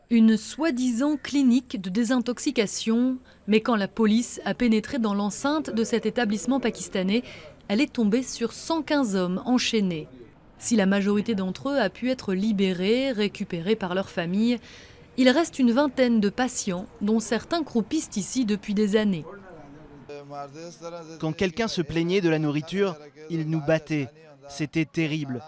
Une soi-disant clinique de désintoxication, mais quand la police a pénétré dans l'enceinte de cet établissement pakistanais, elle est tombée sur 115 hommes enchaînés. Si la majorité d'entre eux a pu être libérés, récupérés par leur famille, il reste une vingtaine de patients, dont certains croupissent ici depuis des années. Quand quelqu'un se plaignait de la nourriture, il nous battait. C'était terrible.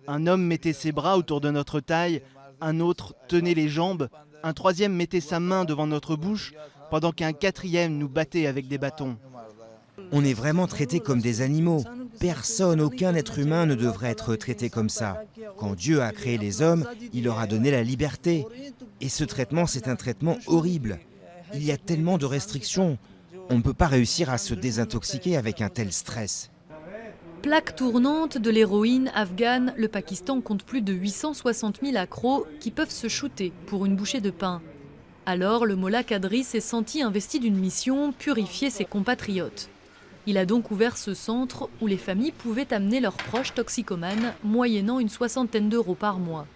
Un homme mettait ses bras autour de notre taille, un autre tenait les jambes, un troisième mettait sa main devant notre bouche, pendant qu'un quatrième nous battait avec des bâtons. On est vraiment traités comme des animaux. Personne, aucun être humain ne devrait être traité comme ça. Quand Dieu a créé les hommes, il leur a donné la liberté. Et ce traitement, c'est un traitement horrible. Il y a tellement de restrictions. On ne peut pas réussir à se désintoxiquer avec un tel stress. Plaque tournante de l'héroïne afghane, le Pakistan compte plus de 860 000 accros qui peuvent se shooter pour une bouchée de pain. Alors le Mollah Kadri s'est senti investi d'une mission, purifier ses compatriotes. Il a donc ouvert ce centre où les familles pouvaient amener leurs proches toxicomanes, moyennant une soixantaine d'euros par mois.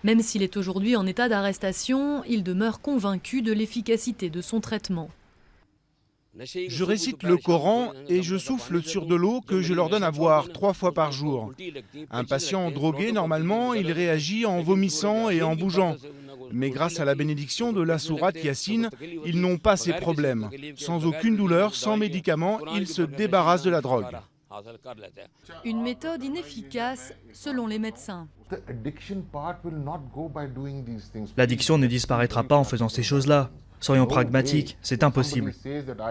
Même s'il est aujourd'hui en état d'arrestation, il demeure convaincu de l'efficacité de son traitement. Je récite le Coran et je souffle sur de l'eau que je leur donne à boire 3 fois par jour. Un patient drogué, normalement, il réagit en vomissant et en bougeant. Mais grâce à la bénédiction de la sourate Yassine, ils n'ont pas ces problèmes. Sans aucune douleur, sans médicaments, ils se débarrassent de la drogue. Une méthode inefficace selon les médecins. L'addiction ne disparaîtra pas en faisant ces choses-là. Soyons pragmatiques, c'est impossible.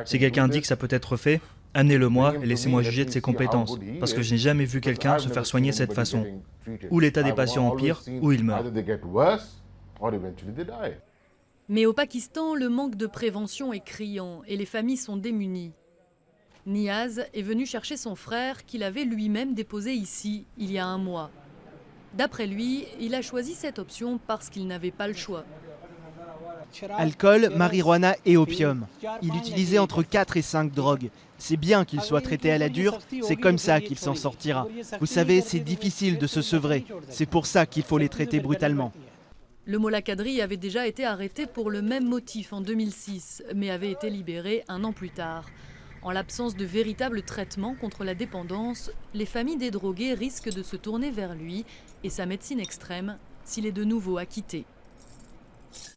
Si quelqu'un dit que ça peut être fait, amenez-le-moi et laissez-moi juger de ses compétences. Parce que je n'ai jamais vu quelqu'un se faire soigner de cette façon. Ou l'état des patients empire, ou ils meurent. Mais au Pakistan, le manque de prévention est criant et les familles sont démunies. Niaz est venu chercher son frère qu'il avait lui-même déposé ici il y a un mois. D'après lui, il a choisi cette option parce qu'il n'avait pas le choix. Alcool, marijuana et opium. Il utilisait entre 4 et 5 drogues. C'est bien qu'il soit traité à la dure, c'est comme ça qu'il s'en sortira. Vous savez, c'est difficile de se sevrer. C'est pour ça qu'il faut les traiter brutalement. Le Mollah Kadri avait déjà été arrêté pour le même motif en 2006, mais avait été libéré un an plus tard. En l'absence de véritable traitement contre la dépendance, les familles des drogués risquent de se tourner vers lui et sa médecine extrême s'il est de nouveau acquitté.